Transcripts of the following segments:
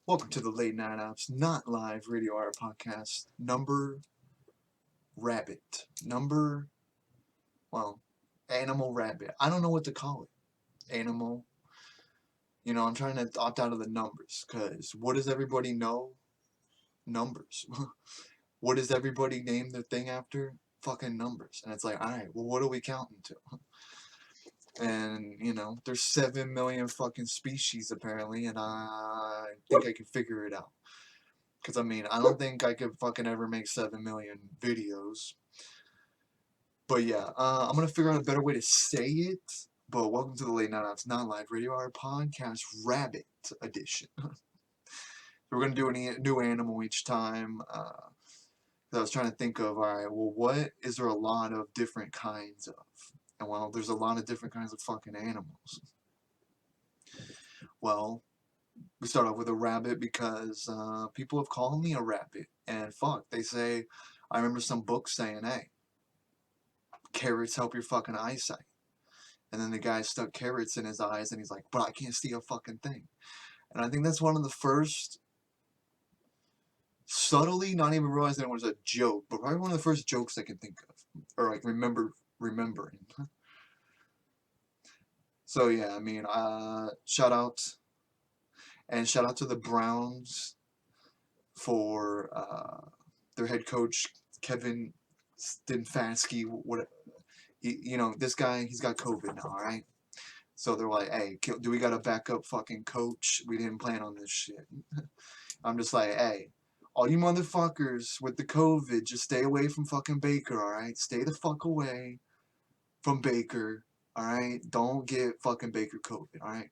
Welcome to the Late Night Ops Not Live Radio Hour podcast. Number Rabbit. Well, Animal Rabbit. I don't know what to call it. Animal. I'm trying to opt out of the numbers because what does everybody know? Numbers. What does everybody name their thing after? Fucking numbers. And it's like, alright, well, what are we counting to? And, there's 7 million fucking species apparently, and I think I can figure it out. Because, I don't think I could fucking ever make 7 million videos. But yeah, I'm going to figure out a better way to say it. But welcome to the Late Night Ops Not Live Radio Hour podcast, Rabbit Edition. We're going to do a new animal each time. I was trying to think of, alright, well, what is there a lot of different kinds of? And well, there's a lot of different kinds of fucking animals. Well, we start off with a rabbit because people have called me a rabbit. And fuck, they say, I remember some books saying, hey, carrots help your fucking eyesight. And then the guy stuck carrots in his eyes and he's like, but I can't see a fucking thing. And I think that's one of the first, subtly, not even realizing it was a joke, but probably one of the first jokes I can think of. Or like remembering. So yeah, shout out to the Browns for their head coach Kevin Stefanski. This guy, he's got COVID now, all right? So they're like, hey, do we got a backup fucking coach? We didn't plan on this shit. I'm just like, hey, all you motherfuckers with the COVID, just stay away from fucking Baker, all right? Stay the fuck away from Baker, all right? Don't get fucking Baker COVID, all right?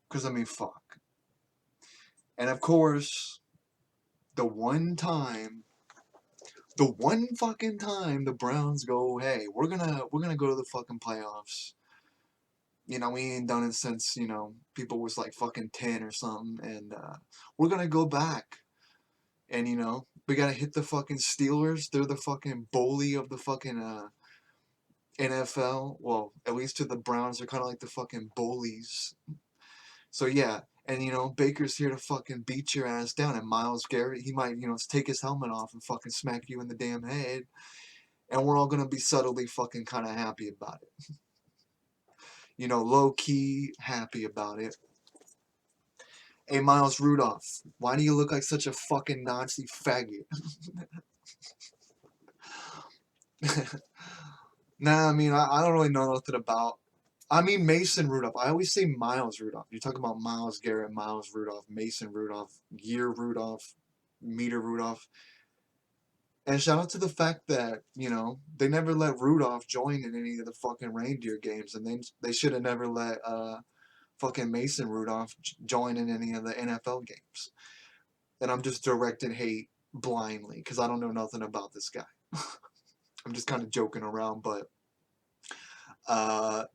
Because, fuck. And of course, the one fucking time the Browns go, hey, we're gonna go to the fucking playoffs. We ain't done it since, people was like fucking 10 or something, and we're gonna go back. And, we gotta hit the fucking Steelers. They're the fucking bully of the fucking NFL. Well, at least to the Browns, they're kind of like the fucking bullies. So, yeah. And, Baker's here to fucking beat your ass down. And Myles Garrett, he might, take his helmet off and fucking smack you in the damn head. And we're all gonna be subtly fucking kind of happy about it. Low-key happy about it. Hey, Miles Rudolph, why do you look like such a fucking Nazi faggot? Nah, I don't really know nothing about... Mason Rudolph. I always say Miles Rudolph. You talk about Myles Garrett, Miles Rudolph, Mason Rudolph, Year Rudolph, Meter Rudolph. And shout out to the fact that, they never let Rudolph join in any of the fucking reindeer games. And they should have never let fucking Mason Rudolph join in any of the NFL games. And I'm just directing hate blindly because I don't know nothing about this guy. I'm just kind of joking around, but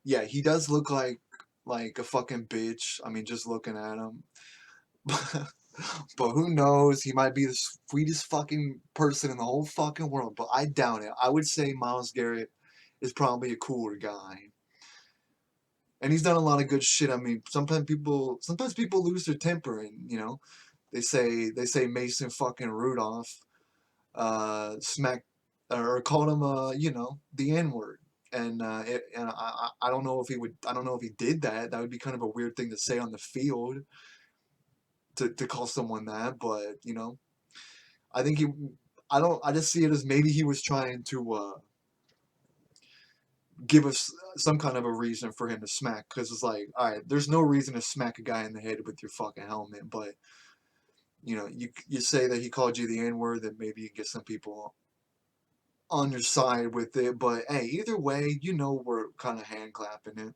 yeah, he does look like a fucking bitch. Just looking at him. But who knows? He might be the sweetest fucking person in the whole fucking world, but I doubt it. I would say Myles Garrett is probably a cooler guy. And he's done a lot of good shit. Sometimes people lose their temper, and they say Mason fucking Rudolph smacked or called him the N-word. And I don't know if he did that. That would be kind of a weird thing to say on the field to call someone that, but I think I just see it as maybe he was trying to give us some kind of a reason for him to smack, because it's like, all right, there's no reason to smack a guy in the head with your fucking helmet, but you say that he called you the N-word, then maybe you get some people on your side with it, but hey, either way, we're kind of hand clapping it.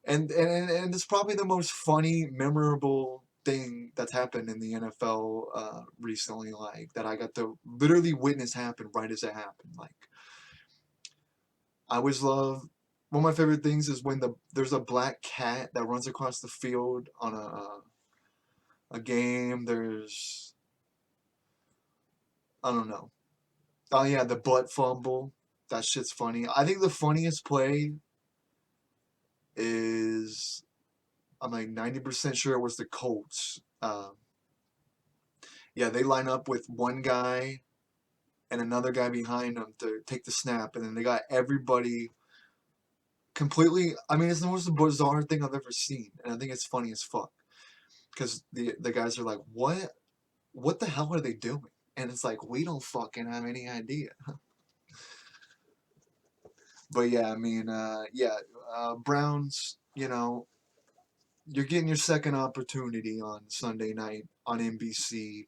And it's probably the most funny, memorable thing that's happened in the NFL recently, like that I got to literally witness happen right as it happened. Like, I always love, one of my favorite things is when there's a black cat that runs across the field on a game. There's, I don't know. Oh yeah, the butt fumble. That shit's funny. I think the funniest play is I'm like 90% sure it was the Colts. Yeah, they line up with one guy and another guy behind them to take the snap, and then they got everybody completely. I mean, it's the most bizarre thing I've ever seen, and I think it's funny as fuck because the guys are like, what the hell are they doing? And it's like, we don't fucking have any idea. But yeah, I mean, Browns, you're getting your second opportunity on Sunday night on NBC.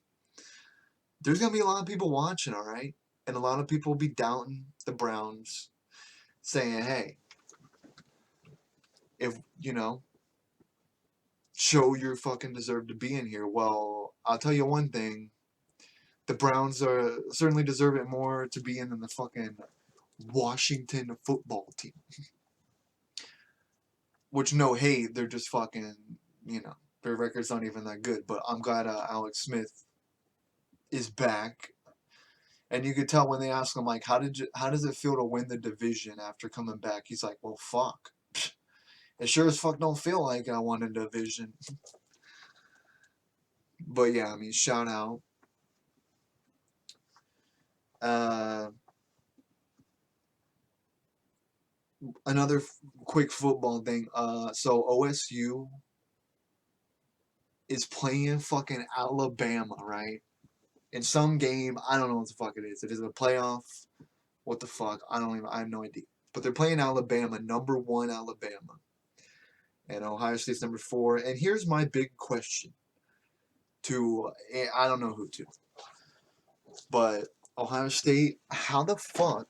There's going to be a lot of people watching, all right? And a lot of people will be doubting the Browns, saying, hey, if, show you fucking deserve to be in here. Well, I'll tell you one thing. The Browns certainly deserve it more to be in than the fucking Washington football team. Which, no hate, they're just fucking, their record's not even that good. But I'm glad Alex Smith is back. And you could tell when they ask him, like, how does it feel to win the division after coming back? He's like, well, fuck. It sure as fuck don't feel like I won a division. But yeah, I mean, shout out. Another quick football thing. So OSU is playing fucking Alabama, right? In some game, I don't know what the fuck it is. It is a playoff. What the fuck? I have no idea. But they're playing Alabama, number 1 Alabama. And Ohio State's number 4. And here's my big question I don't know who to. But Ohio State, how the fuck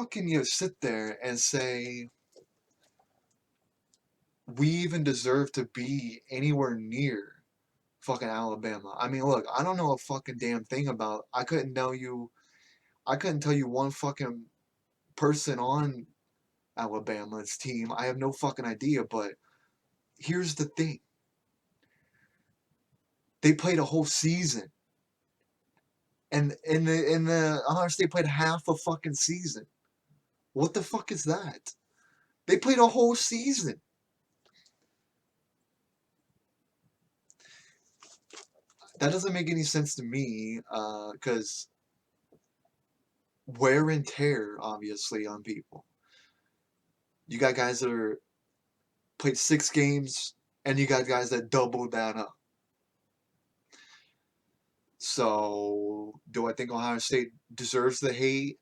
can you sit there and say we even deserve to be anywhere near fucking Alabama? I mean, look, I don't know a fucking damn thing about. I couldn't tell you one fucking person on Alabama's team. I have no fucking idea. But here's the thing: they played a whole season, and in the Ohio State played half a fucking season. What the fuck is that? They played a whole season. That doesn't make any sense to me, because wear and tear, obviously, on people. You got guys that are played 6 games, and you got guys that doubled that up. So, do I think Ohio State deserves the hate?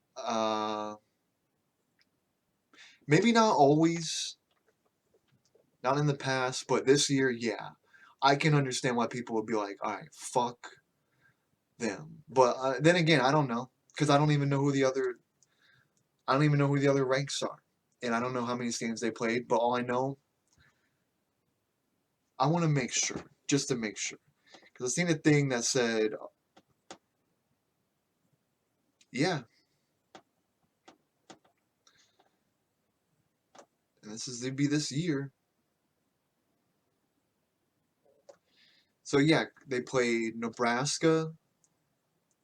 Maybe not always, not in the past, but this year, yeah. I can understand why people would be like, all right, fuck them. But then again, I don't know, because I don't even know who the other ranks are, and I don't know how many games they played. But all I know, I want to make sure, just to make sure, because I seen a thing that said, yeah, and it'd be this year. So yeah, they played Nebraska,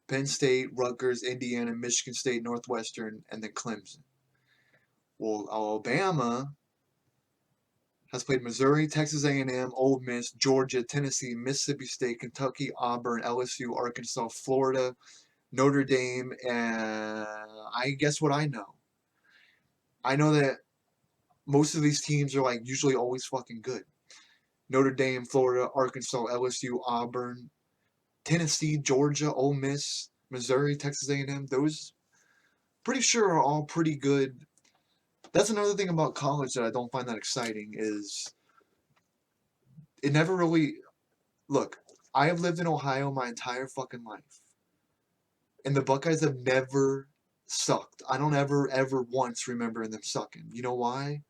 Penn State, Rutgers, Indiana, Michigan State, Northwestern, and then Clemson. Well, Alabama has played Missouri, Texas A&M, Ole Miss, Georgia, Tennessee, Mississippi State, Kentucky, Auburn, LSU, Arkansas, Florida, Notre Dame, and I guess what I know. I know that most of these teams are like usually always fucking good. Notre Dame, Florida, Arkansas, LSU, Auburn, Tennessee, Georgia, Ole Miss, Missouri, Texas A&M. Those, pretty sure, are all pretty good. That's another thing about college that I don't find that exciting is it never really. Look, I have lived in Ohio my entire fucking life, and the Buckeyes have never sucked. I don't ever once remember them sucking. You know why?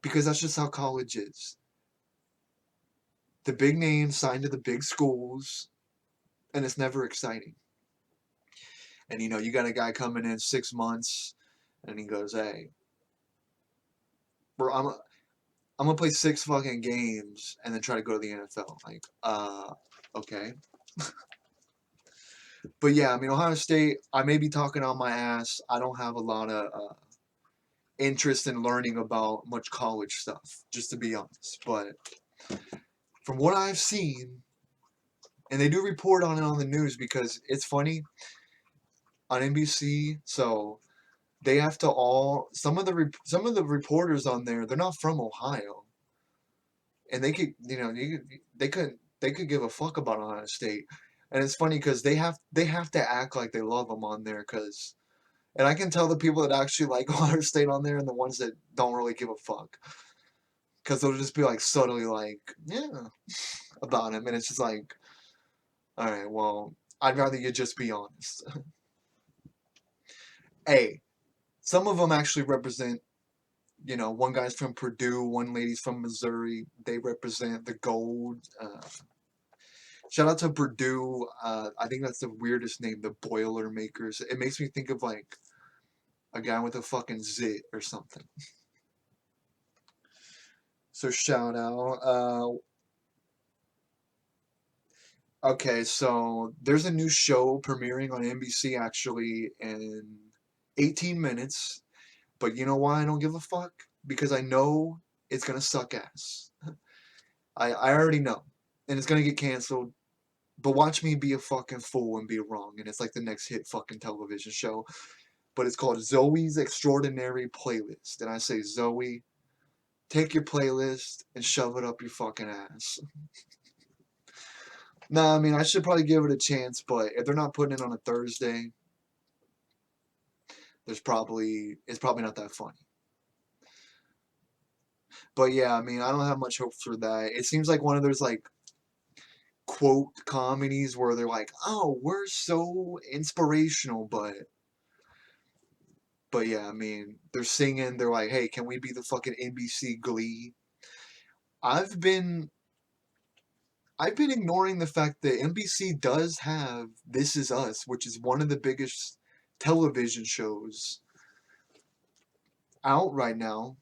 Because that's just how college is. The big names signed to the big schools, and it's never exciting. And you got a guy coming in 6 months, and he goes, "Hey, bro, I'm gonna play 6 fucking games and then try to go to the NFL." Like, okay. But yeah, I mean, Ohio State, I may be talking on my ass. I don't have a lot of interest in learning about much college stuff, just to be honest. But from what I've seen, and they do report on it on the news because it's funny on NBC. So they have to all some of the reporters on there. They're not from Ohio, and they could they could give a fuck about Ohio State. And it's funny because they have to act like they love them on there because. And I can tell the people that actually like Ohio State on there and the ones that don't really give a fuck. Because they'll just be like subtly like, yeah, about him. And it's just like, all right, well, I'd rather you just be honest. Hey, some of them actually represent, one guy's from Purdue, one lady's from Missouri. They represent the gold. Shout out to Purdue. I think that's the weirdest name, the Boilermakers. It makes me think of like a guy with a fucking zit or something. So shout out. Okay, so there's a new show premiering on NBC actually in 18 minutes. But you know why I don't give a fuck? Because I know it's gonna suck ass. I already know. And it's gonna get canceled. But watch me be a fucking fool and be wrong. And it's like the next hit fucking television show. But it's called Zoe's Extraordinary Playlist. And I say, Zoe, take your playlist and shove it up your fucking ass. Nah, I mean, I should probably give it a chance, but if they're not putting it on a Thursday, it's probably not that funny. But yeah, I mean, I don't have much hope for that. It seems like one of those like quote comedies where they're like, "Oh, we're so inspirational," but yeah, I mean, they're singing, they're like, "Hey, can we be the fucking NBC Glee?" I've been I've been ignoring the fact that NBC does have This Is Us, which is one of the biggest television shows out right now.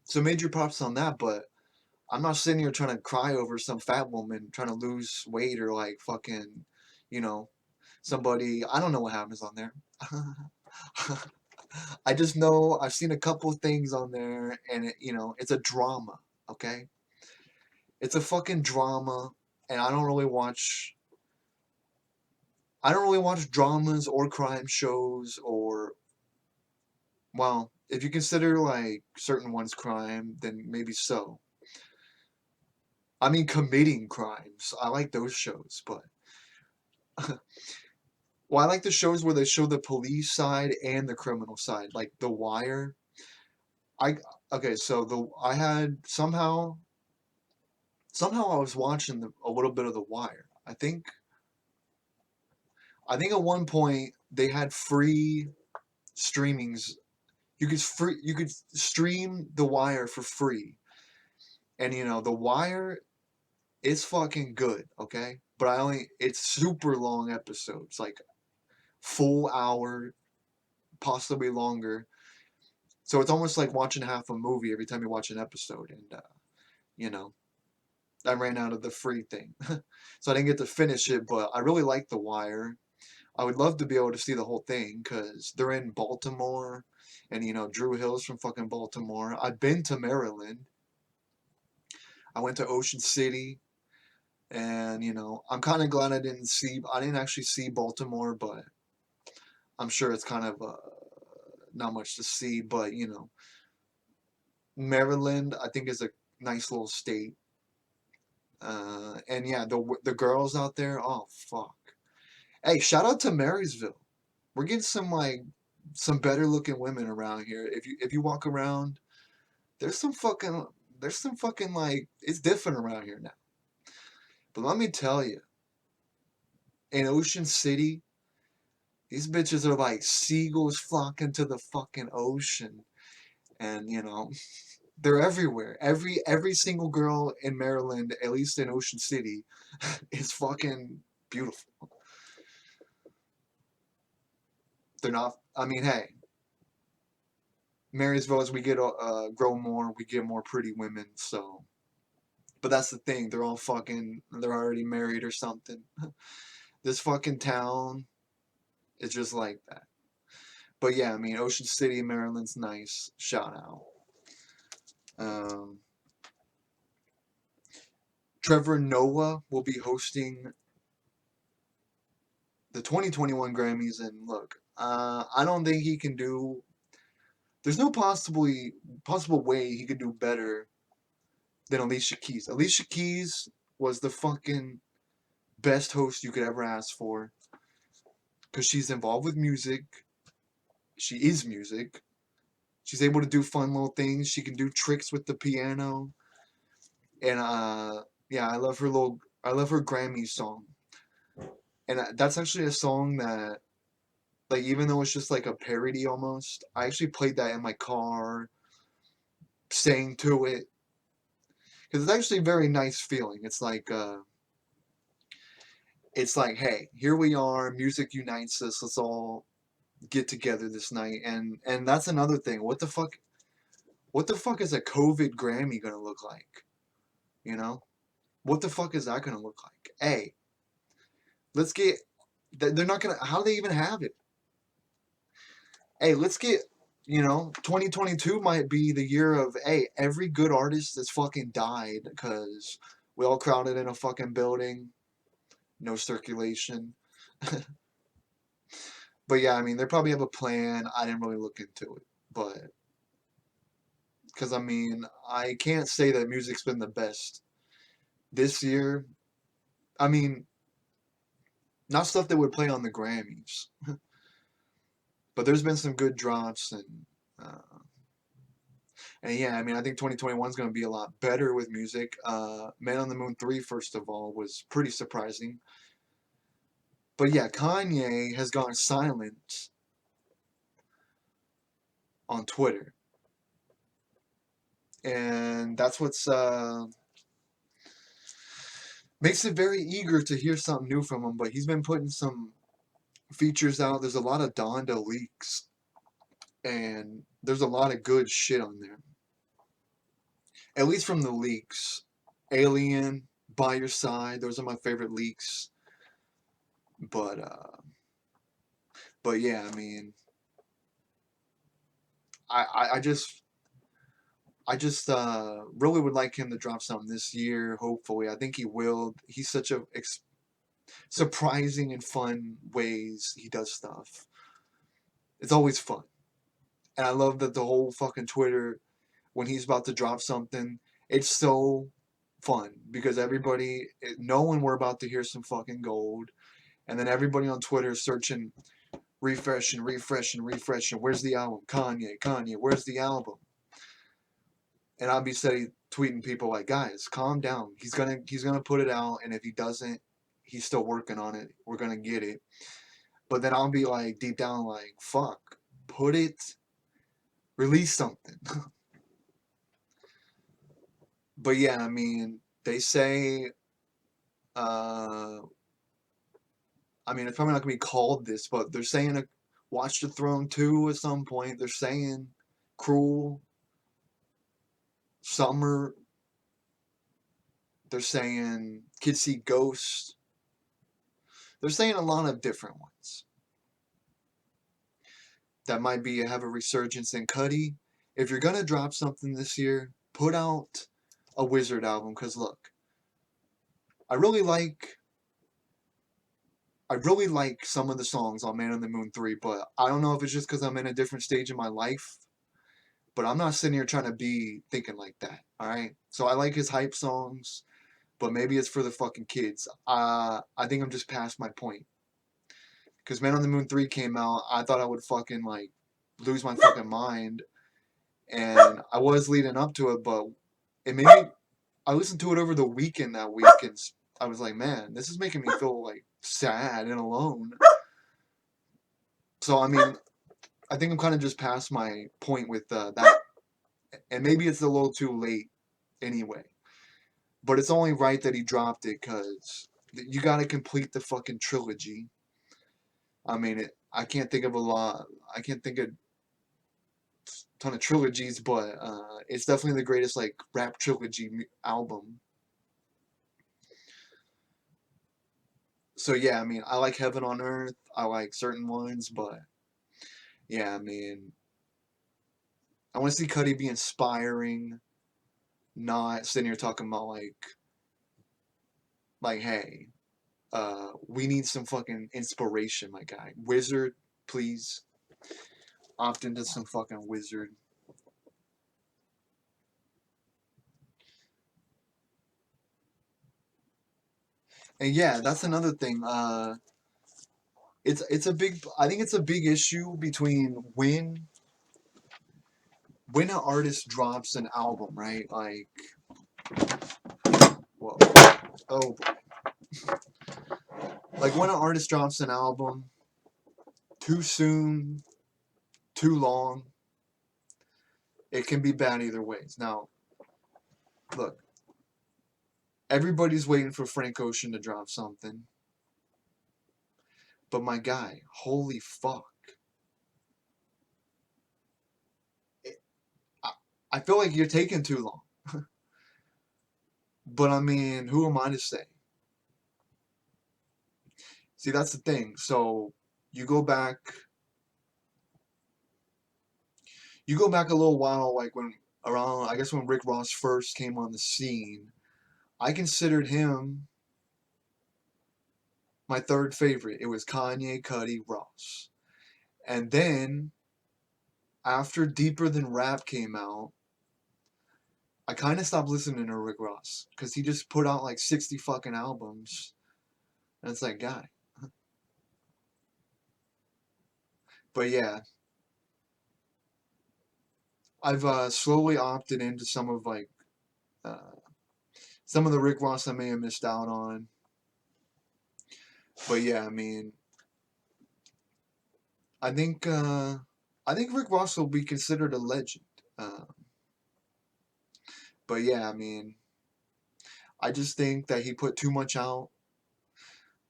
So major props on that, but I'm not sitting here trying to cry over some fat woman trying to lose weight or like fucking, you know, somebody. I don't know what happens on there. I just know I've seen a couple things on there, and it's a drama. Okay, it's a fucking drama, and I don't really watch. I don't really watch dramas or crime shows or well, if you consider like certain ones crime, then maybe so. I mean, committing crimes. I like those shows, but well, I like the shows where they show the police side and the criminal side, like The Wire. I okay, so the I had somehow I was watching a little bit of The Wire. I think at one point they had free streamings. You could stream The Wire for free, and The Wire is fucking good, okay? But it's super long episodes, like full hour, possibly longer. So it's almost like watching half a movie every time you watch an episode, and you know, I ran out of the free thing, so I didn't get to finish it. But I really like The Wire. I would love to be able to see the whole thing because they're in Baltimore, and Drew Hill's from fucking Baltimore. I've been to Maryland. I went to Ocean City, and I'm kind of glad I didn't actually see Baltimore, but I'm sure it's kind of not much to see. But Maryland, I think, is a nice little state. And yeah, the girls out there, oh fuck. Hey, shout out to Marysville. We're getting some better looking women around here. If you walk around, there's some fucking like it's different around here now. But let me tell you, in Ocean City, these bitches are like seagulls flocking to the fucking ocean, and they're everywhere. Every single girl in Maryland, at least in Ocean City, is fucking beautiful. They're not. I mean, hey, Marysville, as we get grow more, we get more pretty women. So, but that's the thing. They're all fucking. They're already married or something. This fucking town is just like that. But yeah, I mean, Ocean City, Maryland's nice. Shout out. Um, Trevor Noah will be hosting the 2021 Grammys, and look, I don't think he can do. There's no possible way he could do better than Alicia Keys. Alicia Keys was the fucking best host you could ever ask for because she's involved with music. She is music. She's able to do fun little things. She can do tricks with the piano, and yeah, I love her Grammy song, and that's actually a song that, like, even though it's just like a parody almost, I actually played that in my car, sang to it, because it's actually a very nice feeling. It's like, hey, here we are, music unites us. Let's all get together this night, and that's another thing. What the fuck? What the fuck is a COVID Grammy gonna look like? You know? What the fuck is that gonna look like? Hey, let's get. They're not gonna. How do they even have it? Hey, let's get. 2022 might be the year of, hey, every good artist that's fucking died because we all crowded in a fucking building, no circulation. But yeah, I mean, they probably have a plan. I didn't really look into it, but because I mean, I can't say that music's been the best this year. I mean, not stuff that would play on the Grammys, but there's been some good drops, uh, and yeah, I mean, I think 2021 is going to be a lot better with music. Man on the Moon 3, first of all, was pretty surprising. But yeah, Kanye has gone silent on Twitter, and that's what's makes it very eager to hear something new from him. But he's been putting some features out. There's a lot of Donda leaks, and there's a lot of good shit on there. At least from the leaks. Alien, By Your Side, those are my favorite leaks. But yeah, I mean, I just really would like him to drop something this year. Hopefully, I think he will. He's such a surprising and fun ways he does stuff. It's always fun, and I love that the whole fucking Twitter, when he's about to drop something, it's so fun because everybody, knowing we're about to hear some fucking gold, and then everybody on Twitter searching, refreshing, refreshing, refreshing. Where's the album? Kanye, Kanye. Where's the album? And I'll be steady tweeting people like, guys, calm down. He's gonna put it out, and if he doesn't, he's still working on it. We're gonna get it. But then I'll be like deep down like, fuck, put it, release something. But yeah, I mean, they say, uh, I mean, it's probably not gonna be called this, but they're saying a Watch the Throne 2 at some point. They're saying Cruel, Summer. They're saying Kids See Ghosts. They're saying a lot of different ones. That might be have a resurgence in Cuddy. If you're gonna drop something this year, put out a Wizard album. Cause look, I really like I really like some of the songs on Man on the Moon 3, but I don't know if it's just because I'm in a different stage in my life. But I'm not sitting here trying to be thinking like that. Alright? So I like his hype songs, but maybe it's for the fucking kids. I think I'm just past my point. Because Man on the Moon 3 came out, I thought I would fucking like lose my fucking mind. And I was leading up to it, but it made me. I listened to it over the weekend that week, and I was like, man, this is making me feel like sad and alone. So, I mean, I think I'm kind of just past my point with that. And maybe it's a little too late anyway. But it's only right that he dropped it because you got to complete the fucking trilogy. I mean, I can't think of a lot. I can't think of a ton of trilogies, but it's definitely the greatest like rap trilogy album. So yeah, I mean, I like Heaven on Earth. I like certain ones, but yeah, I mean, I want to see Cudi be inspiring, not sitting here talking about hey, we need some fucking inspiration, my guy. Wizard, please opt into some fucking Wizard. And yeah, that's another thing. It's a big. I think it's a big issue between when an artist drops an album, right? Like, whoa, oh, like when an artist drops an album too soon, too long, it can be bad either ways. Now, look, everybody's waiting for Frank Ocean to drop something, but my guy, holy fuck, it, I, I feel like you're taking too long. But I mean, who am I to say? See, that's the thing. So you go back, you go back a little while, like when around, I guess when Rick Ross first came on the scene. I considered him my third favorite. It was Kanye, Cudi, Ross. And then after Deeper Than Rap came out, I kind of stopped listening to Rick Ross because he just put out like 60 fucking albums. And it's like, guy. But yeah, I've slowly opted into uh, some of the Rick Ross I may have missed out on. But yeah, I mean, I think uh, I think Rick Ross will be considered a legend. Uh, but yeah, I mean, I just think that he put too much out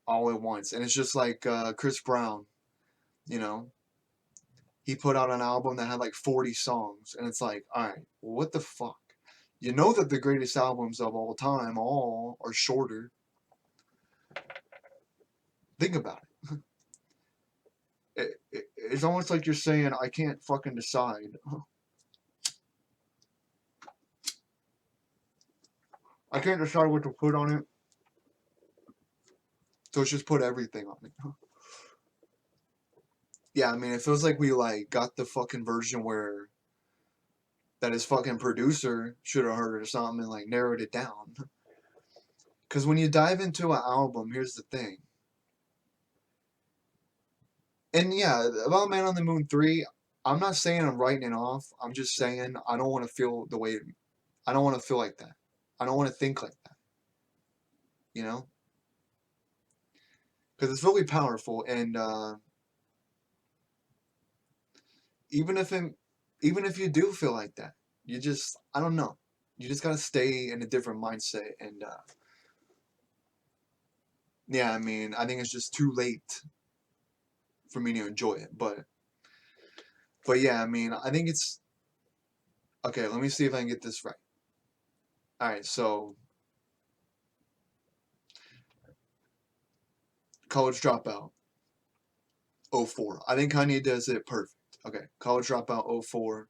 all at once, and it's just like Chris Brown. You know, he put out an album that had like 40 songs, and it's like, all right, well, what the fuck? You know that the greatest albums of all time all are shorter. Think about it's almost like you're saying, I can't fucking decide. I can't decide what to put on it, so let's just put everything on it. Yeah, I mean, it feels like we like got the fucking version where that his fucking producer should have heard or something and like narrowed it down. Because when you dive into an album, here's the thing. And yeah, about Man on the Moon 3, I'm not saying I'm writing it off. I'm just saying I don't want to feel the way, I don't want to feel like that. I don't want to think like that, you know? Because it's really powerful. And even if it, even if you do feel like that, you just, I don't know. You just got to stay in a different mindset. And yeah, I mean, I think it's just too late for me to enjoy it. But yeah, I mean, I think it's okay. Let me see if I can get this right. All right, so College Dropout, 04. I think Kanye does it perfect. Okay, College Dropout, 04.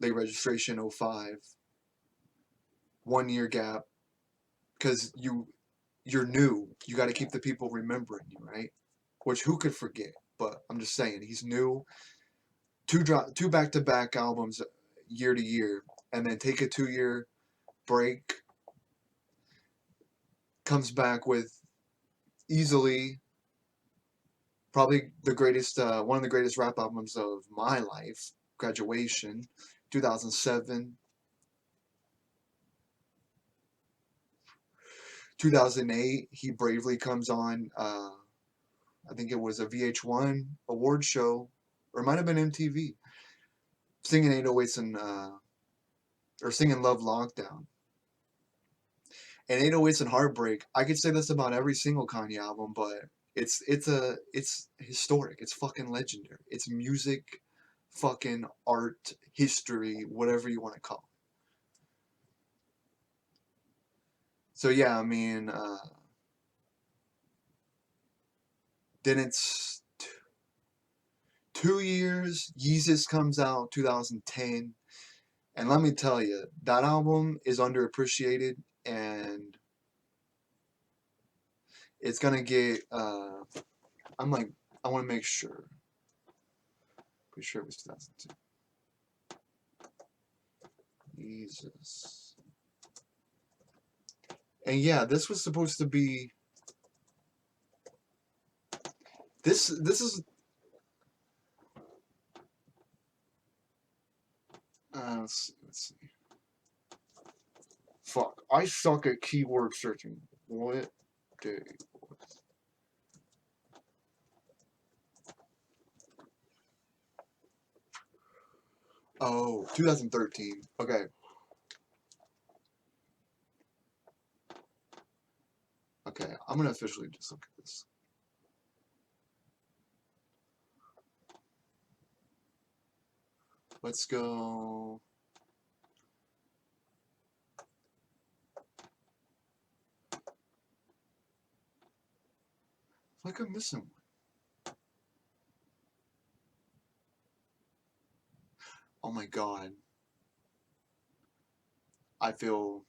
Late Registration, 05. 1 year gap because you're new. You got to keep the people remembering you, right? Which who could forget? But I'm just saying he's new. Two back to back albums, year to year, and then take a 2 year break. Comes back with easily probably the greatest, one of the greatest rap albums of my life, Graduation, 2007. 2008, he bravely comes on, I think it was a VH1 award show, or it might have been MTV, singing 808s or singing Love Lockdown. And 808s and Heartbreak, I could say this about every single Kanye album, but it's historic. It's fucking legendary. It's music, fucking art, history, whatever you want to call it. So yeah, I mean, didn't 2 years, Yeezus comes out 2010. And let me tell you, that album is underappreciated, and it's gonna get, I'm like, I want to make sure. Pretty sure it was 2002. Jesus. And yeah, this was supposed to be, this is, let's see. Fuck, I suck at keyword searching. What day? Oh, 2013. Okay. Okay, I'm gonna officially just look at this. Let's go. Like I'm missing one. Oh my god. I feel.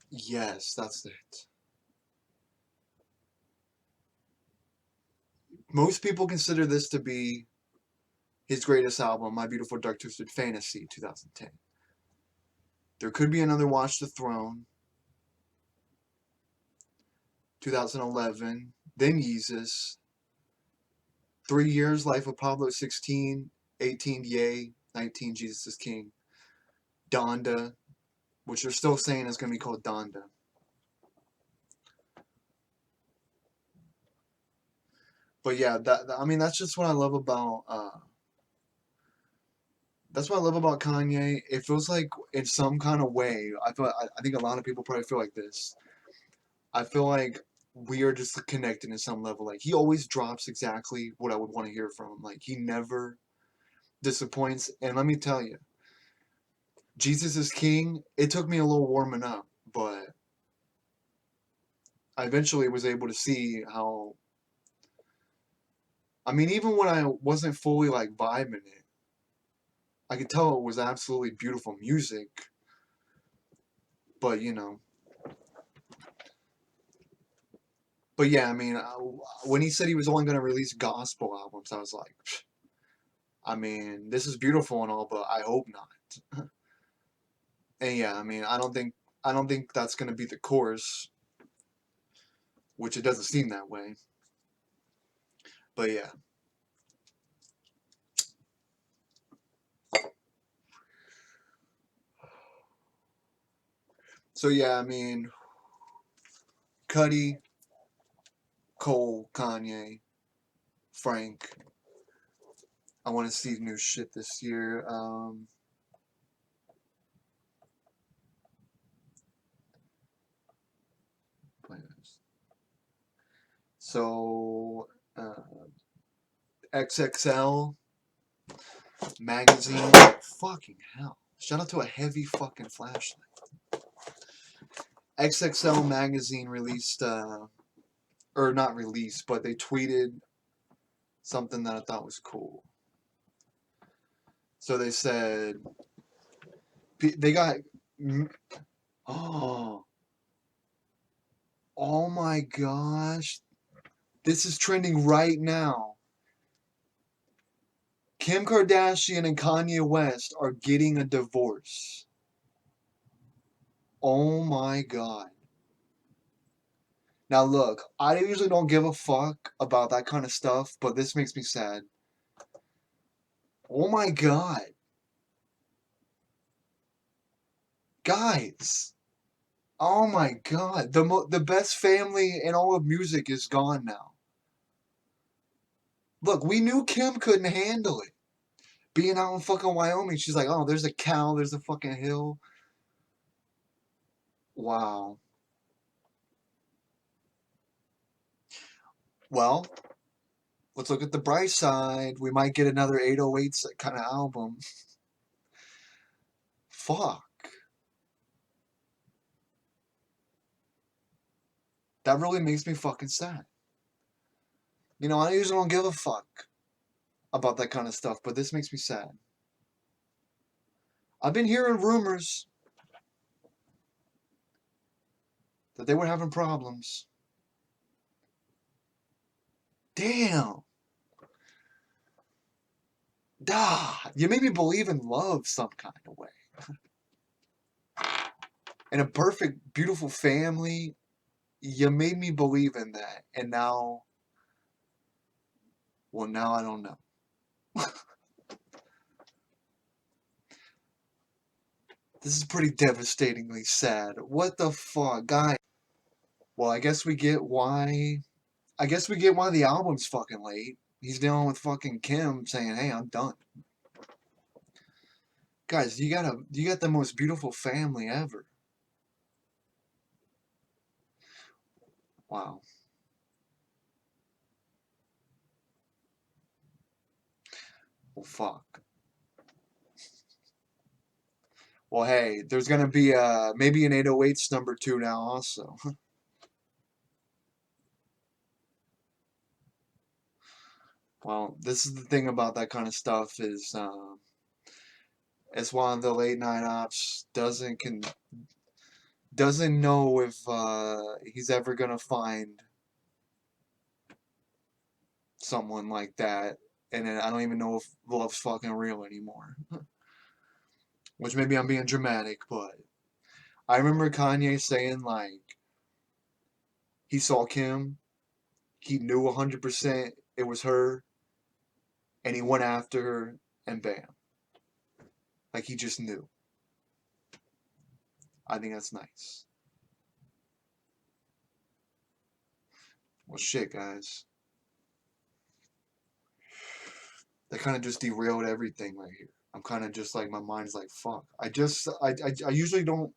Yes, that's it. Most people consider this to be his greatest album, My Beautiful Dark Twisted Fantasy, 2010. There could be another Watch the Throne, 2011. Then Yeezus. 3 years, Life of Pablo 16, 18, Yay, 19, Jesus is King. Donda, which they're still saying is going to be called Donda. But yeah, I mean, that's just what I love about, that's what I love about Kanye. It feels like in some kind of way, I think a lot of people probably feel like this. I feel like we are just connected in some level. Like, he always drops exactly what I would want to hear from him. Like, he never disappoints. And let me tell you, Jesus is King, it took me a little warming up, but I eventually was able to see how, I mean, even when I wasn't fully like vibing it, I could tell it was absolutely beautiful music. But but yeah, I mean, when he said he was only going to release gospel albums, I was like, I mean, this is beautiful and all, but I hope not. And yeah, I mean, I don't think that's going to be the course, which it doesn't seem that way. But yeah. So yeah, I mean, Cudi, Cole, Kanye, Frank. I want to see new shit this year. So, XXL magazine. Fucking hell. Shout out to a heavy fucking flashlight. XXL magazine released, or not released, but they tweeted something that I thought was cool. So they said, they got, oh, oh my gosh. This is trending right now. Kim Kardashian and Kanye West are getting a divorce. Oh my god. Now look, I usually don't give a fuck about that kind of stuff, but this makes me sad. Oh my god. Guys. Oh my god. The best family in all of music is gone now. Look, we knew Kim couldn't handle it. Being out in fucking Wyoming, she's like, oh, there's a cow, there's a fucking hill. Wow. Well, let's look at the bright side. We might get another 808s kind of album. Fuck. That really makes me fucking sad. You know, I usually don't give a fuck about that kind of stuff, but this makes me sad. I've been hearing rumors that they were having problems. Damn. You made me believe in love some kind of way. And a perfect, beautiful family. You made me believe in that. And now, well, now I don't know. This is pretty devastatingly sad. What the fuck, guys? Well, I guess we get why the album's fucking late. He's dealing with fucking Kim saying, "Hey, I'm done." Guys, you got the most beautiful family ever. Wow. Well, fuck. Well, hey, there's gonna be maybe an 808s number 2 now also. Well, this is the thing about that kind of stuff is it's one of the late night ops doesn't know if he's ever gonna find someone like that, and I don't even know if love's fucking real anymore. Which maybe I'm being dramatic, but I remember Kanye saying like he saw Kim, he knew 100% it was her, and he went after her, and bam, like he just knew. I think that's nice. Well, shit, guys. That kind of just derailed everything right here. I'm kind of just like, my mind's like, fuck. I usually don't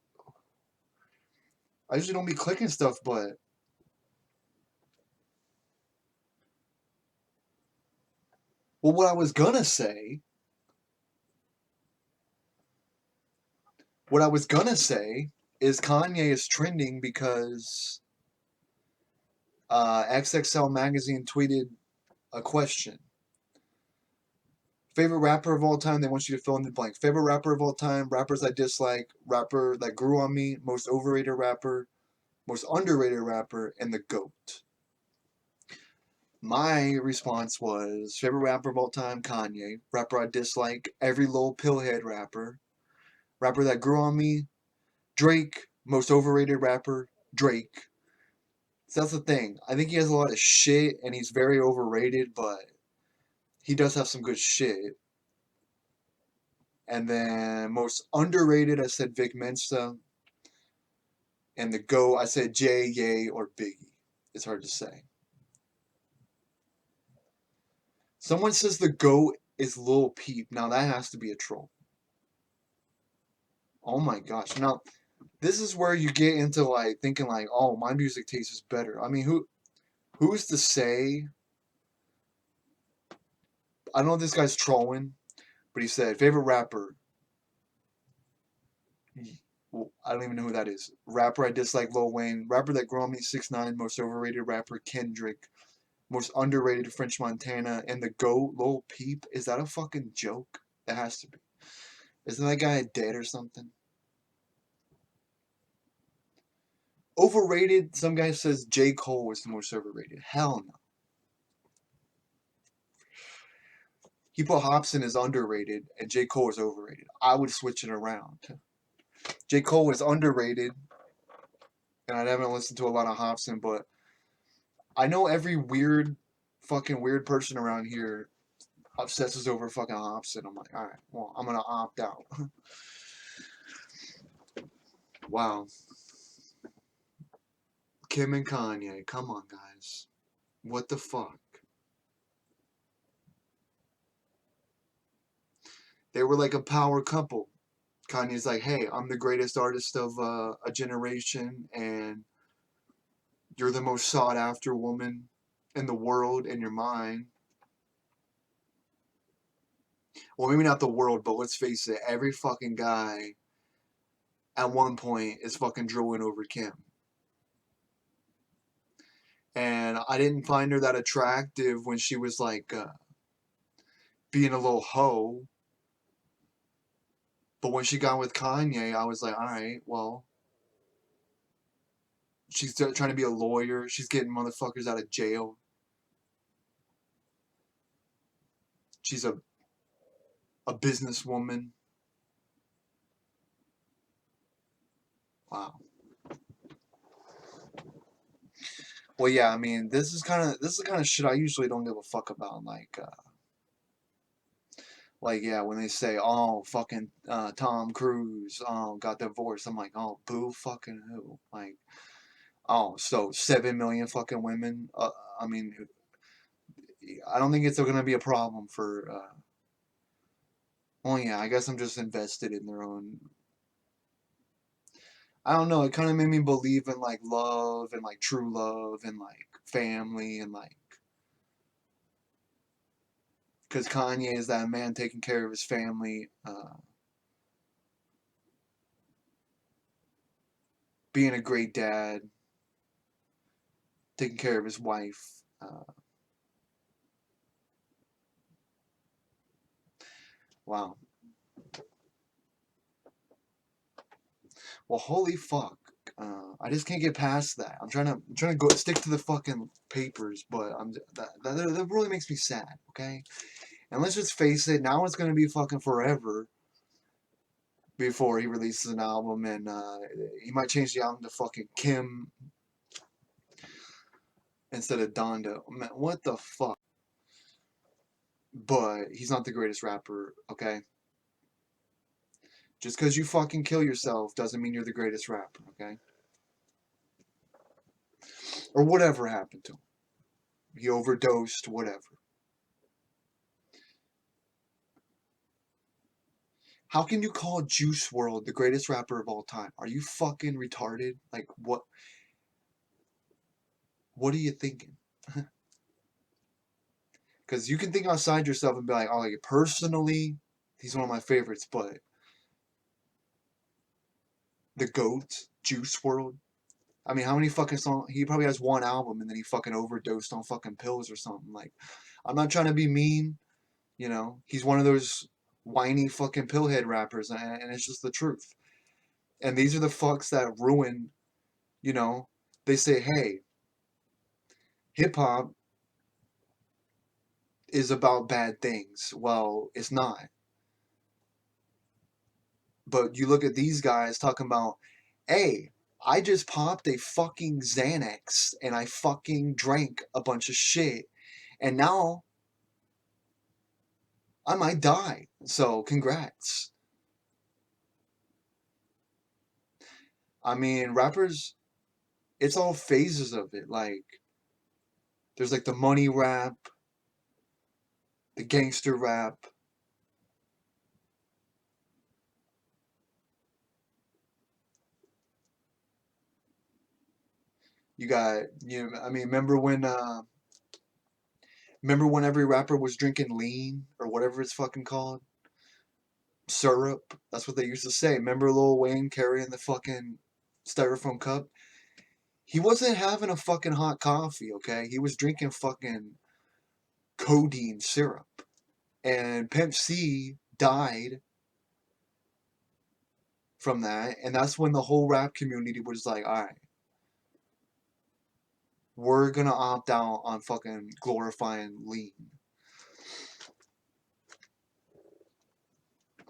be clicking stuff, but well, what I was gonna say is Kanye is trending because XXL magazine tweeted a question. Favorite rapper of all time? They want you to fill in the blank. Favorite rapper of all time? Rappers I dislike. Rapper that grew on me. Most overrated rapper. Most underrated rapper. And the GOAT. My response was favorite rapper of all time, Kanye. Rapper I dislike, every little pillhead rapper. Rapper that grew on me, Drake. Most overrated rapper, Drake. So that's the thing. I think he has a lot of shit and he's very overrated, but he does have some good shit. And then most underrated, I said Vic Mensa. And the GOAT, I said Jay, Ye, or Biggie. It's hard to say. Someone says the GOAT is Lil Peep. Now that has to be a troll. Oh my gosh. Now, this is where you get into like thinking like, oh, my music taste is better. I mean, who's to say? I know this guy's trolling, but he said favorite rapper. Well, I don't even know who that is. Rapper I dislike, Lil Wayne. Rapper that grew on me, 6ix9ine. Most overrated rapper, Kendrick. Most underrated, French Montana. And the GOAT, Lil Peep. Is that a fucking joke? It has to be. Isn't that guy dead or something? Overrated, some guy says J. Cole is the most overrated. Hell no. He put Hobson as underrated and J. Cole is overrated. I would switch it around. J. Cole is underrated, and I haven't listened to a lot of Hobson, but I know every fucking weird person around here obsesses over fucking Hobson. I'm like, alright, well, I'm gonna opt out. Wow. Kim and Kanye, come on, guys. What the fuck? They were like a power couple. Kanye's like, hey, I'm the greatest artist of a generation, and you're the most sought after woman in the world, in your mind. Well, maybe not the world, but let's face it, every fucking guy at one point is fucking drooling over Kim. And I didn't find her that attractive when she was like being a little hoe. But when she got with Kanye, I was like, all right, well, she's trying to be a lawyer. She's getting motherfuckers out of jail. She's a businesswoman. Wow. Well, yeah, I mean, this is the kind of shit I usually don't give a fuck about. Like yeah, when they say, oh, fucking Tom Cruise, got divorced. I'm like, oh, boo, fucking who? Like, oh, so 7 million fucking women. I mean, I don't think it's gonna be a problem for. Well, yeah, I guess I'm just invested in their own. I don't know. It kind of made me believe in like love and like true love and like family and like because Kanye is that man taking care of his family, being a great dad, taking care of his wife. Wow. Well, holy fuck. I just can't get past that. I'm trying to go stick to the fucking papers, but that really makes me sad. Okay, and let's just face it. Now it's gonna be fucking forever before he releases an album, and he might change the album to fucking Kim instead of Donda. Man, what the fuck? But he's not the greatest rapper. Okay, just because you fucking kill yourself doesn't mean you're the greatest rapper. Okay, or whatever happened to him. He overdosed. Whatever. How can you call Juice WRLD the greatest rapper of all time? Are you fucking retarded? Like what? What are you thinking? Because you can think outside yourself and be like, oh, like personally, he's one of my favorites, but the GOAT, Juice WRLD. I mean, how many fucking songs? He probably has one album and then he fucking overdosed on fucking pills or something. Like, I'm not trying to be mean, you know. He's one of those whiny fucking pillhead rappers, and it's just the truth. And these are the fucks that ruin, you know. They say, hey, hip hop is about bad things. Well, it's not. But you look at these guys talking about, hey, I just popped a fucking Xanax and I fucking drank a bunch of shit. And now I might die. So congrats. I mean, rappers, it's all phases of it. Like, there's like the money rap, the gangster rap. You got, you know, I mean, remember when every rapper was drinking lean or whatever it's fucking called? Syrup. That's what they used to say. Remember Lil Wayne carrying the fucking styrofoam cup? He wasn't having a fucking hot coffee, okay? He was drinking fucking codeine syrup. And Pimp C died from that. And that's when the whole rap community was like, all right, we're gonna opt out on fucking glorifying lean.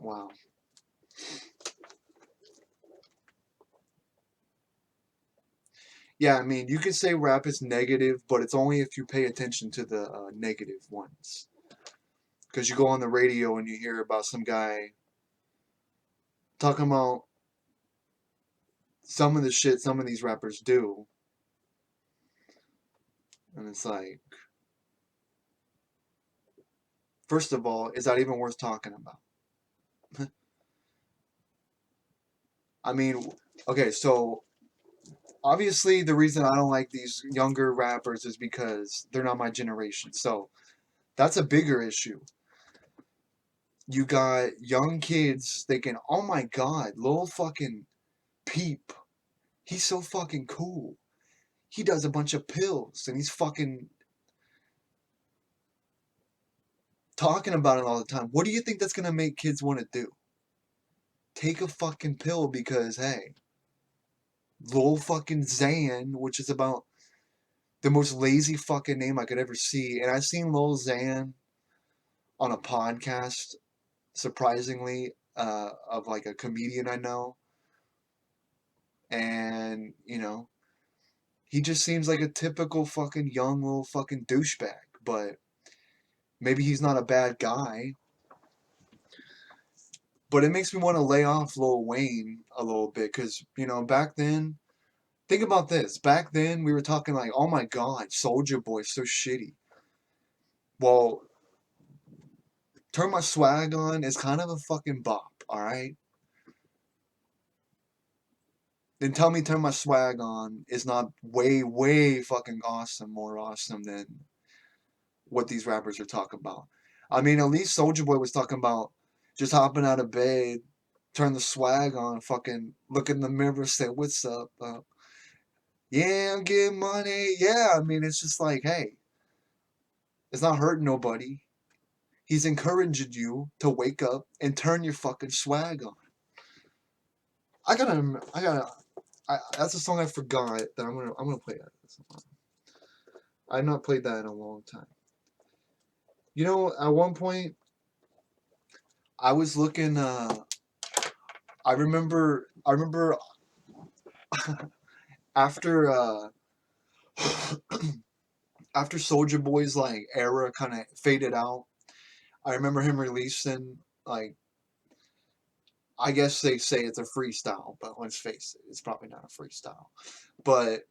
Wow. Yeah, I mean, you could say rap is negative, but it's only if you pay attention to the negative ones. Because you go on the radio and you hear about some guy talking about some of the shit some of these rappers do. And it's like, first of all, is that even worth talking about? I mean, okay, so obviously the reason I don't like these younger rappers is because they're not my generation. So that's a bigger issue. You got young kids thinking, oh my god, Lil fucking Peep, he's so fucking cool. He does a bunch of pills and he's fucking talking about it all the time. What do you think that's gonna make kids want to do? Take a fucking pill because, hey, Lil fucking Xan, which is about the most lazy fucking name I could ever see. And I've seen Lil Xan on a podcast, surprisingly, of like a comedian I know. And, you know, he just seems like a typical fucking young little fucking douchebag. But maybe he's not a bad guy. But it makes me want to lay off Lil Wayne a little bit. Because, you know, back then, think about this. Back then, we were talking like, oh my god, Soulja Boy's so shitty. Well, Turn My Swag On is kind of a fucking bop, alright? Then tell me Turn My Swag On is not way, way fucking awesome, more awesome than what these rappers are talking about. I mean, at least Soulja Boy was talking about just hopping out of bed, turn the swag on, fucking look in the mirror, say, what's up? Yeah, I'm getting money. Yeah, I mean, it's just like, hey, it's not hurting nobody. He's encouraging you to wake up and turn your fucking swag on. That's a song I forgot that I'm gonna play that. I've not played that in a long time. You know, at one point, I was looking. I remember after after Soldier Boy's like era kind of faded out. I remember him releasing like, I guess they say it's a freestyle, but let's face it, it's probably not a freestyle. But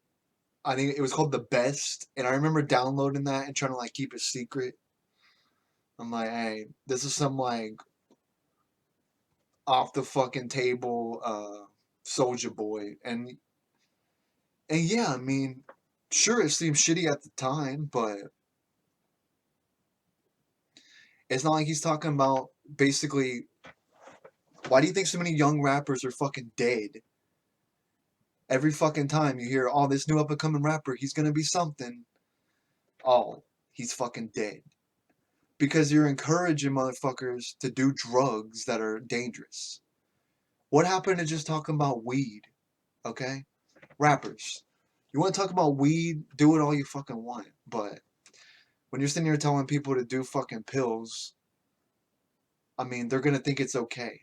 I think it was called The Best, and I remember downloading that and trying to like keep it secret. I'm like, hey, this is some like off the fucking table Soldier Boy, and yeah, I mean, sure, it seemed shitty at the time, but it's not like he's talking about basically. Why do you think so many young rappers are fucking dead? Every fucking time you hear, oh, this new up and coming rapper, he's gonna be something. Oh, he's fucking dead. Because you're encouraging motherfuckers to do drugs that are dangerous. What happened to just talking about weed? Okay? Rappers. You want to talk about weed? Do it all you fucking want. But when you're sitting here telling people to do fucking pills, I mean, they're gonna think it's okay.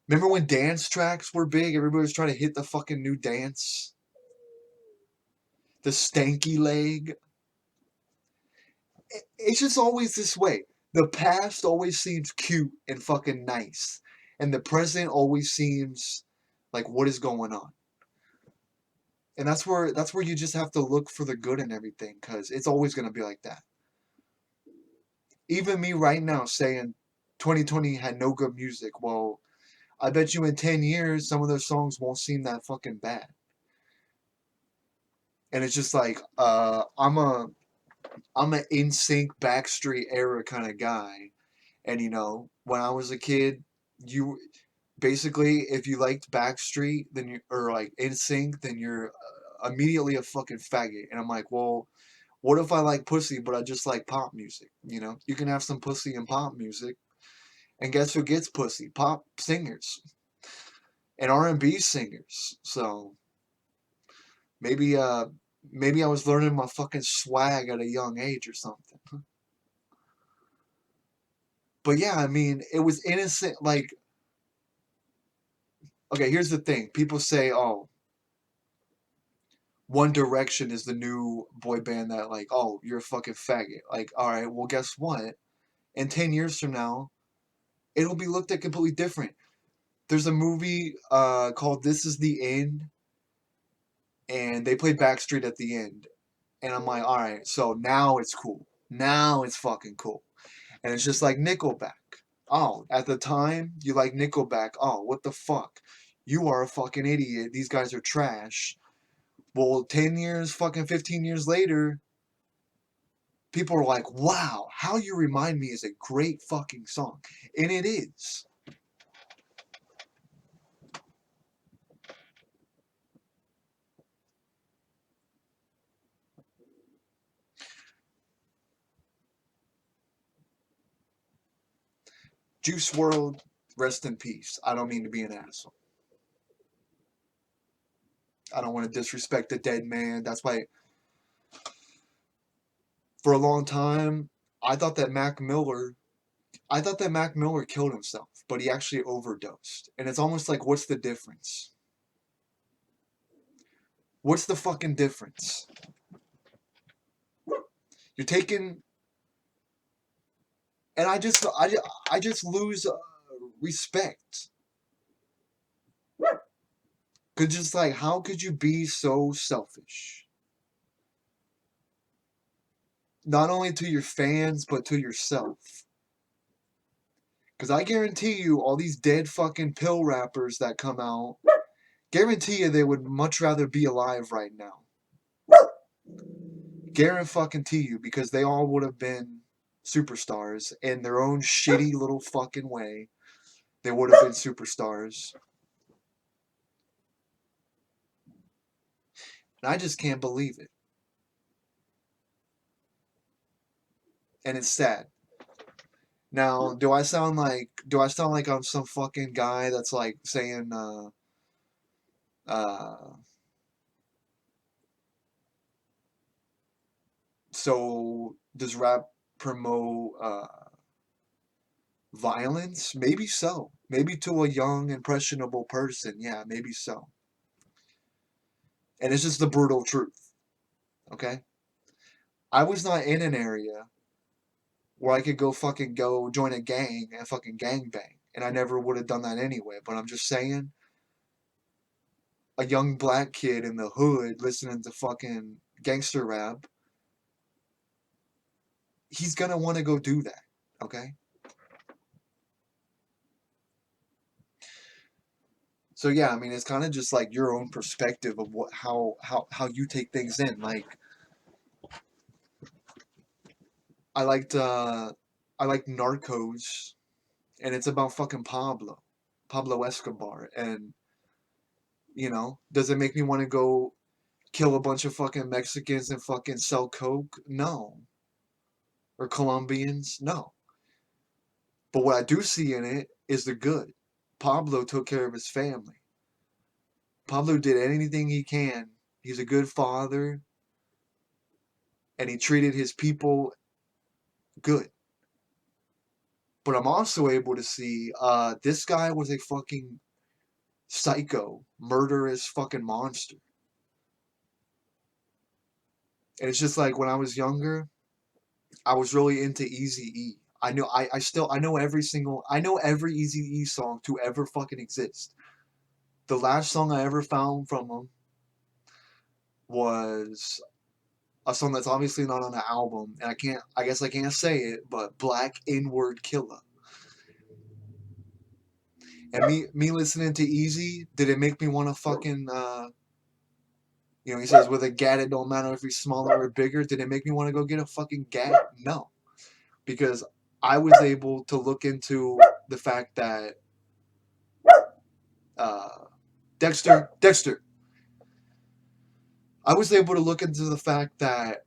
Remember when dance tracks were big? Everybody was trying to hit the fucking new dance. The stanky leg. It's just always this way. The past always seems cute and fucking nice. And the present always seems like, what is going on? And that's where you just have to look for the good in everything, because it's always gonna be like that. Even me right now saying 2020 had no good music, well, I bet you in 10 years some of those songs won't seem that fucking bad. And it's just like, I'm an NSYNC Backstreet era kind of guy. And you know, when I was a kid, you basically, if you liked Backstreet, then you, or like NSYNC, then you're immediately a fucking faggot. And I'm like, well, what if I like pussy, but I just like pop music? You know, you can have some pussy and pop music, and guess who gets pussy? Pop singers and R&B singers. So maybe, maybe I was learning my fucking swag at a young age or something. But yeah, I mean, it was innocent. Like, okay, here's the thing. People say, oh, One Direction is the new boy band that, like, oh, you're a fucking faggot. Like, all right, well, guess what? In 10 years from now, it'll be looked at completely different. There's a movie called This Is the End, and they played Backstreet at the end. And I'm like, all right, so now it's cool. Now it's fucking cool. And it's just like Nickelback. Oh, at the time, you like Nickelback. Oh, what the fuck? You are a fucking idiot. These guys are trash. Well, 10 years, fucking 15 years later, people are like, wow, How You Remind Me is a great fucking song. And it is. Juice World, rest in peace. I don't mean to be an asshole. I don't want to disrespect the dead man. That's why, for a long time, I thought that Mac Miller I thought that Mac Miller killed himself, but he actually overdosed. And it's almost like, what's the difference? What's the fucking difference? You're taking, and I just lose respect. Cause just like, how could you be so selfish? Not only to your fans, but to yourself. Cause I guarantee you, all these dead fucking pill rappers that come out, guarantee you they would much rather be alive right now. Guarantee you, because they all would have been superstars in their own shitty little fucking way. They would have been superstars. And I just can't believe it. And it's sad. Now, do I sound like I'm some fucking guy that's like saying uh so does rap promote violence? Maybe so. Maybe to a young impressionable person. Yeah, maybe so. And it's just the brutal truth. Okay? I was not in an area where I could go join a gang and fucking gang bang. And I never would have done that anyway. But I'm just saying, a young black kid in the hood listening to fucking gangster rap, he's gonna want to go do that. Okay? So yeah, I mean, it's kind of just like your own perspective of how you take things in. Like, I liked Narcos, and it's about fucking Pablo Escobar, and does it make me want to go kill a bunch of fucking Mexicans and fucking sell coke? No. Or Colombians? No. But what I do see in it is the good. Pablo took care of his family. Pablo did anything he can. He's a good father, and he treated his people good. But I'm also able to see this guy was a fucking psycho, murderous fucking monster. And it's just like when I was younger, I was really into Easy E. I know every Easy E song to ever fucking exist. The last song I ever found from him was a song that's obviously not on the album, and I guess I can't say it, but Black Inward Killer. And me listening to Easy, did it make me want to fucking he says with a gat it don't matter if he's smaller or bigger. Did it make me want to go get a fucking gat? No. Because I was able to look into the fact that uh, Dexter, I was able to look into the fact that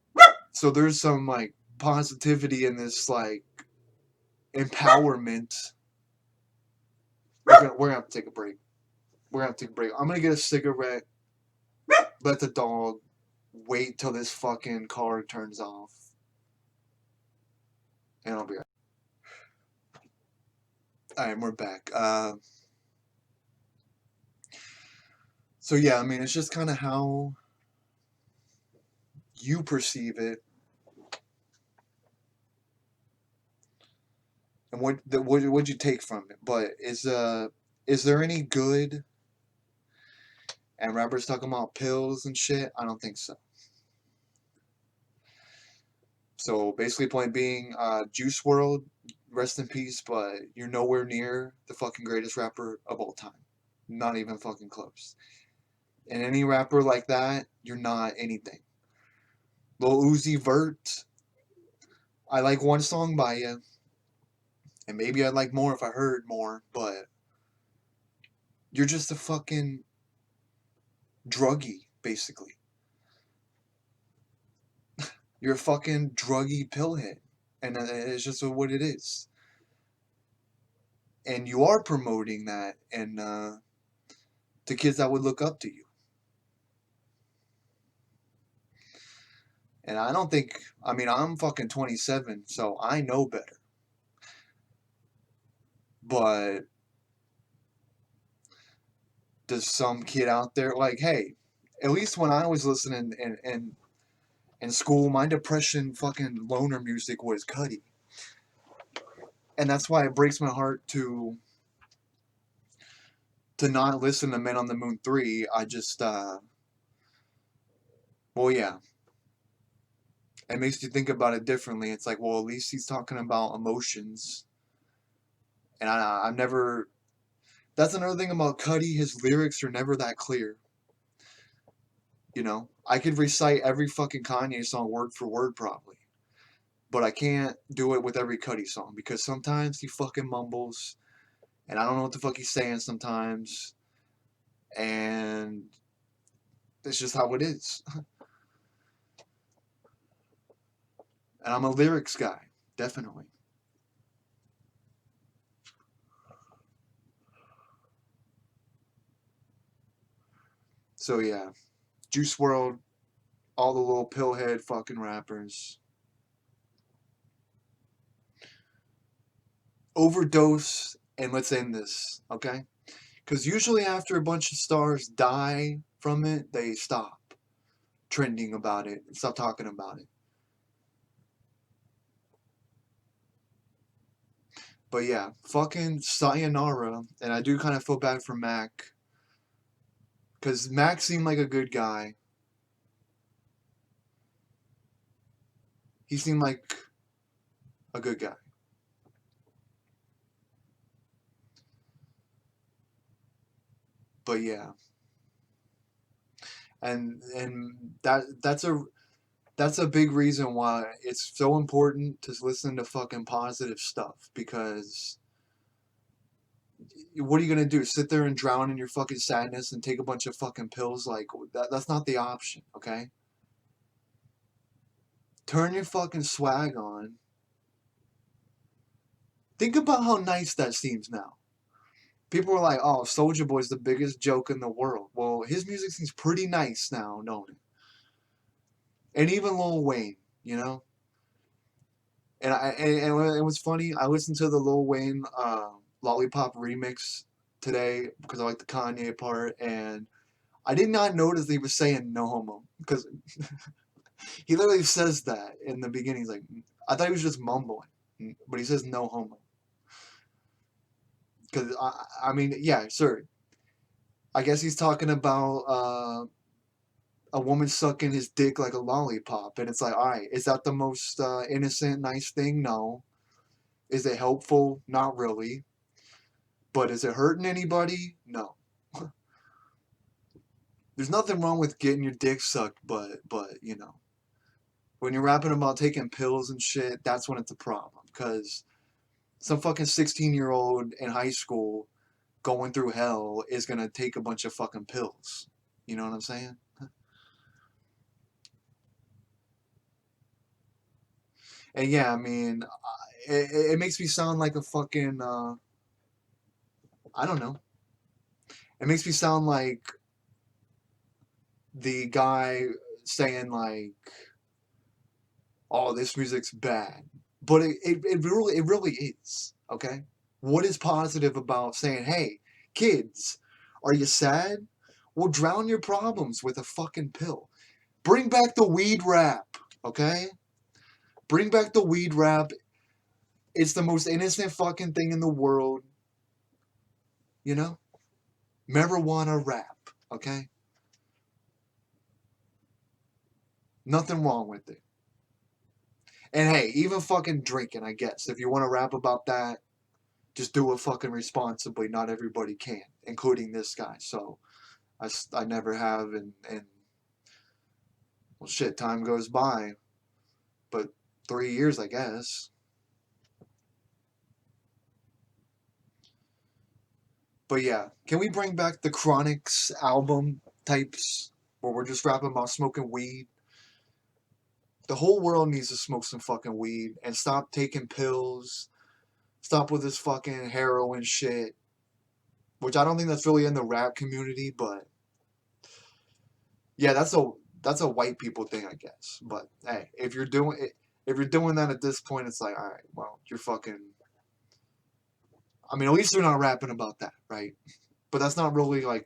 so there's some like positivity in this like empowerment. We're gonna have to take a break. I'm gonna get a cigarette, let the dog wait till this fucking car turns off, and I'll be right. Alright, we're back. So yeah, I mean, it's just kind of how you perceive it, and what'd you take from it. But is there any good? And rappers talking about pills and shit. I don't think so. So basically, point being, Juice World, rest in peace. But you're nowhere near the fucking greatest rapper of all time. Not even fucking close. And any rapper like that, you're not anything. Lil Uzi Vert, I like one song by you, and maybe I'd like more if I heard more, but you're just a fucking druggie, basically. You're a fucking druggie pillhead, and it's just what it is. and you are promoting that, and to kids that would look up to you. And I don't think, I mean, I'm fucking 27, so I know better. But does some kid out there, like, hey, at least when I was listening in school, my depression fucking loner music was Cuddy. And that's why it breaks my heart to not listen to Men on the Moon 3. I just, well, yeah. It makes you think about it differently. It's like, well, at least he's talking about emotions. And I've never, that's another thing about Cuddy. His lyrics are never that clear. You know, I could recite every fucking Kanye song word for word probably. But I can't do it with every Cuddy song because sometimes he fucking mumbles and I don't know what the fuck he's saying sometimes. And it's just how it is. And I'm a lyrics guy, definitely. So yeah, Juice World, all the little pillhead fucking rappers. Overdose, and let's end this, okay? Because usually after a bunch of stars die from it, they stop trending about it, stop talking about it. But yeah, fucking sayonara, and I do kind of feel bad for Mac, because Mac seemed like a good guy. He seemed like a good guy. But yeah, and that's a big reason why it's so important to listen to fucking positive stuff, because what are you gonna do? Sit there and drown in your fucking sadness and take a bunch of fucking pills? Like that's not the option, okay? Turn your fucking swag on. Think about how nice that seems now. People are like, "Oh, Soldier Boy's the biggest joke in the world." Well, his music seems pretty nice now, don't it? And even Lil Wayne, you know. And it was funny. I listened to the Lil Wayne Lollipop remix today because I like the Kanye part, and I did not notice that he was saying no homo because he literally says that in the beginning. He's like, I thought he was just mumbling, but he says no homo. Because I mean, yeah, sure. I guess he's talking about a woman sucking his dick like a lollipop, and it's like, all right, is that the most innocent, nice thing? No. Is it helpful? Not really. But is it hurting anybody? No. There's nothing wrong with getting your dick sucked, but you know, when you're rapping about taking pills and shit, that's when it's a problem. Because some fucking 16-year-old in high school going through hell is gonna take a bunch of fucking pills. You know what I'm saying? And yeah, I mean, it makes me sound like a fucking I don't know. It makes me sound like the guy saying like, "Oh, this music's bad," but it really is. Okay, what is positive about saying, "Hey, kids, are you sad? Well, drown your problems with a fucking pill. Bring back the weed rap." Okay, bring back the weed rap. It's the most innocent fucking thing in the world. You know, marijuana rap. Okay, nothing wrong with it. And hey, even fucking drinking, I guess. If you want to rap about that, just do it fucking responsibly. Not everybody can, including this guy. So I never have, and well, shit, time goes by, but 3 years, I guess. But yeah, can we bring back the Chronics album types where we're just rapping about smoking weed? The whole world needs to smoke some fucking weed and stop taking pills Stop with this fucking heroin shit. Which I don't think that's really in the rap community, but yeah, that's a white people thing, I guess. But hey, if you're doing that at this point, it's like, all right, well, you're fucking. I mean, at least they're not rapping about that, right? But that's not really like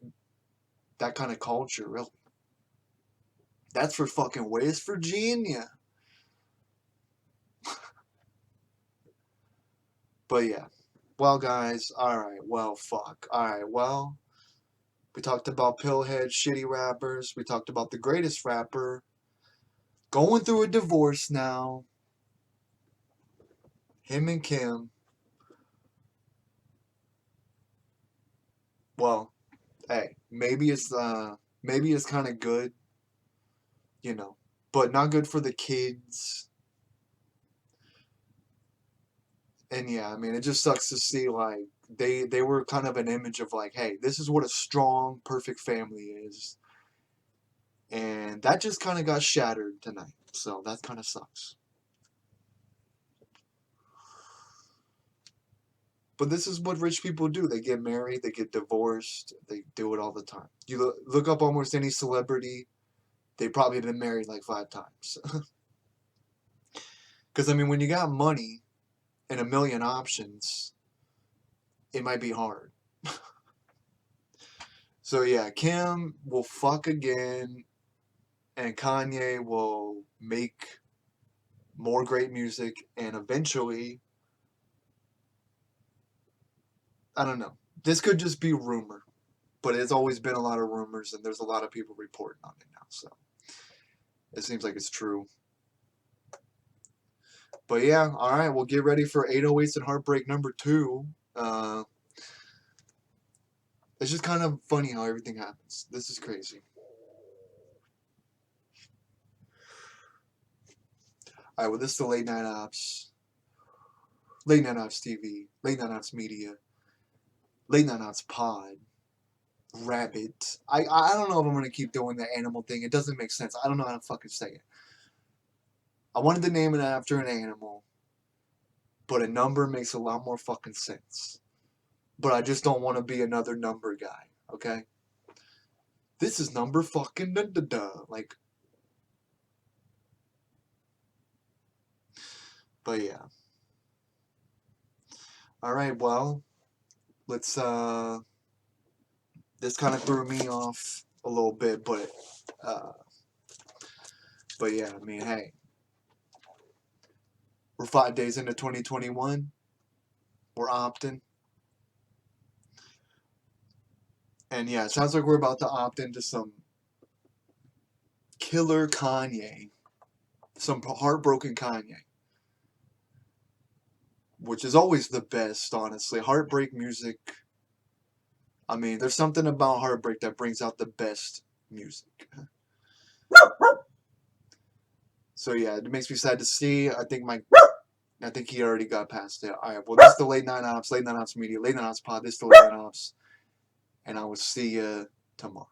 that kind of culture, really. That's for fucking West Virginia. But yeah. Well, guys, alright, well, fuck. Alright, well, we talked about Pillhead, shitty rappers. We talked about the greatest rapper going through a divorce now. Him and Kim. Well, hey, maybe it's kind of good, you know, but not good for the kids. And yeah, I mean, it just sucks to see like they were kind of an image of like, hey, this is what a strong, perfect family is, and that just kind of got shattered tonight. So that kind of sucks. But this is what rich people do. They get married, they get divorced, they do it all the time. You look up almost any celebrity, they probably been married like 5 times. Because I mean, when you got money and a million options, it might be hard. So yeah, Kim will fuck again, and Kanye will make more great music, and eventually, I don't know. This could just be rumor, but it's always been a lot of rumors, and there's a lot of people reporting on it now. So it seems like it's true. But yeah, all right, we'll get ready for 808s and Heartbreak #2. Uh, it's just kind of funny how everything happens. This is crazy. All right, well, this is the Late Night Ops TV, Late Night Ops Media, Late Night Ops Pod, Rabbit. I don't know if I'm gonna keep doing the animal thing. It doesn't make sense. I don't know how to fucking say it. I wanted to name it after an animal, but a number makes a lot more fucking sense. But I just don't want to be another number guy. Okay. This is number fucking da da da. Like, but yeah. All right. Well, let's. This kind of threw me off a little bit, uh, but yeah. I mean, hey, we're 5 days into 2021. We're opting. And yeah, it sounds like we're about to opt into some killer Kanye, some heartbroken Kanye, which is always the best, honestly. Heartbreak music. I mean, there's something about heartbreak that brings out the best music. So yeah, it makes me sad to see. I think he already got past it. All right, well, this is the Late Night Ops Media, Late Night Ops Pod. This is the Late Night Ops, and I will see you tomorrow.